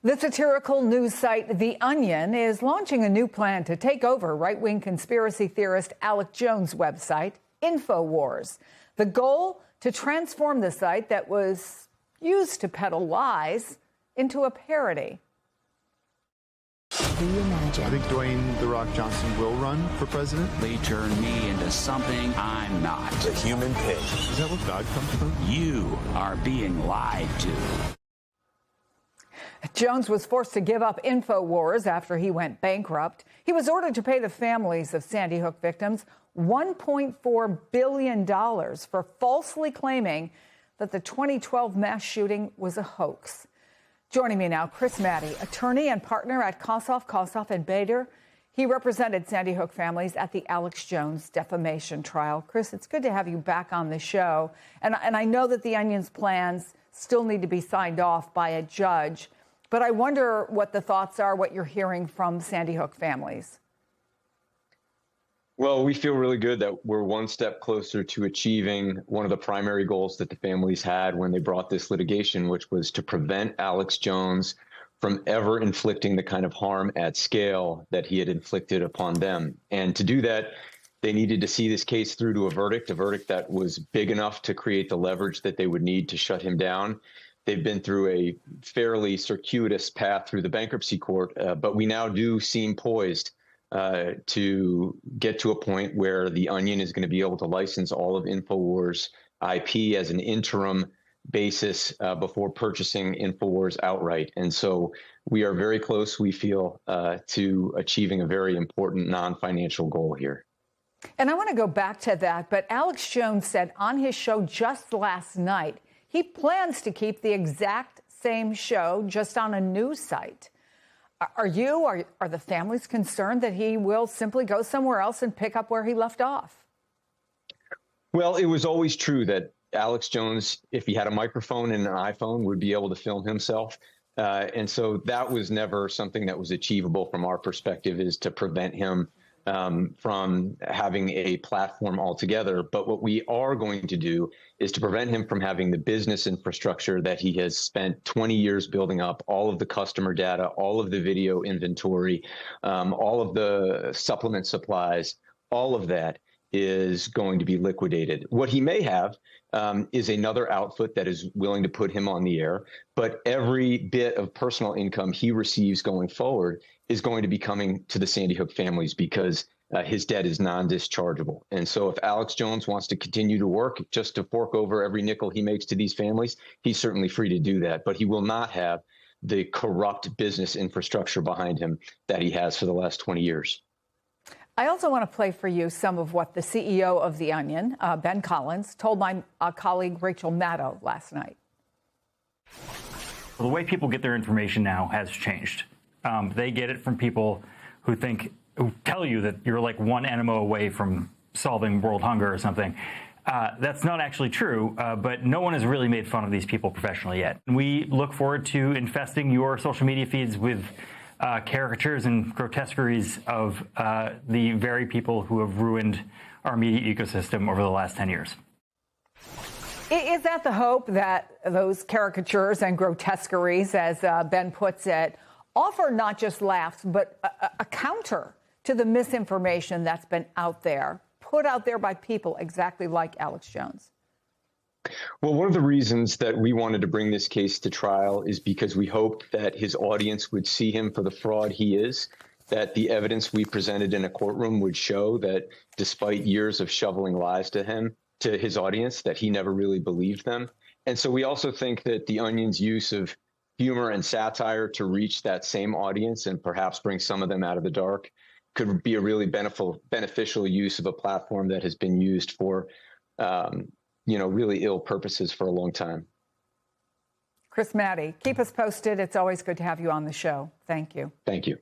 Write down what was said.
The satirical news site The Onion is launching a new plan to take over right-wing conspiracy theorist Alex Jones' website, InfoWars. The goal, to transform the site that was used to peddle lies into a parody. Reimagine. I think Dwayne "The Rock" Johnson will run for president. They turn me into something I'm not. The human pig. Is that where God comes from? You are being lied to. Jones was forced to give up InfoWars after he went bankrupt. He was ordered to pay the families of Sandy Hook victims $1.4 billion for falsely claiming that the 2012 mass shooting was a hoax. Joining me now, Chris Maddie, attorney and partner at Kossoff, Bader. He represented Sandy Hook families at the Alex Jones defamation trial. Chris, it's good to have you back on the show. And I know that the Onion's plans still need to be signed off by a judge, but I wonder what the thoughts are, what you're hearing from Sandy Hook families. Well, we feel really good that we're one step closer to achieving one of the primary goals that the families had when they brought this litigation, which was to prevent Alex Jones from ever inflicting the kind of harm at scale that he had inflicted upon them. And to do that, they needed to see this case through to a verdict that was big enough to create the leverage that they would need to shut him down. They've been through a fairly circuitous path through the bankruptcy court, but we now do seem poised to get to a point where the Onion is going to be able to license all of InfoWars IP as an interim basis before purchasing InfoWars outright. And so we are very close, we feel, to achieving a very important non-financial goal here. And I want to go back to that, but Alex Jones said on his show just last night, he plans to keep the exact same show just on a news site. Are the families concerned that he will simply go somewhere else and pick up where he left off? Well, it was always true that Alex Jones, if he had a microphone and an iPhone, would be able to film himself. And so that was never something that was achievable from our perspective, is to prevent him from having a platform altogether. But what we are going to do is to prevent him from having the business infrastructure that he has spent 20 years building up, all of the customer data, all of the video inventory, all of the supplement supplies, all of that is going to be liquidated. What he may have is another outfit that is willing to put him on the air, but every bit of personal income he receives going forward is going to be coming to the Sandy Hook families because his debt is non-dischargeable. And so if Alex Jones wants to continue to work just to fork over every nickel he makes to these families, he's certainly free to do that, but he will not have the corrupt business infrastructure behind him that he has for the last 20 years. I also want to play for you some of what the CEO of The Onion, Ben Collins, told my colleague Rachel Maddow last night. Well, the way people get their information now has changed. They get it from people who tell you that you're like one enema away from solving world hunger or something. That's not actually true, but no one has really made fun of these people professionally yet. And we look forward to infesting your social media feeds with caricatures and grotesqueries of the very people who have ruined our media ecosystem over the last 10 years. Is that the hope, that those caricatures and grotesqueries, as Ben puts it, offer not just laughs, but a counter to the misinformation that's been out there, put out there by people exactly like Alex Jones? Well, one of the reasons that we wanted to bring this case to trial is because we hoped that his audience would see him for the fraud he is, that the evidence we presented in a courtroom would show that despite years of shoveling lies to his audience, that he never really believed them. And so we also think that the Onion's use of humor and satire to reach that same audience and perhaps bring some of them out of the dark could be a really beneficial use of a platform that has been used for really ill purposes for a long time. Chris Maddie, keep us posted. It's always good to have you on the show. Thank you. Thank you.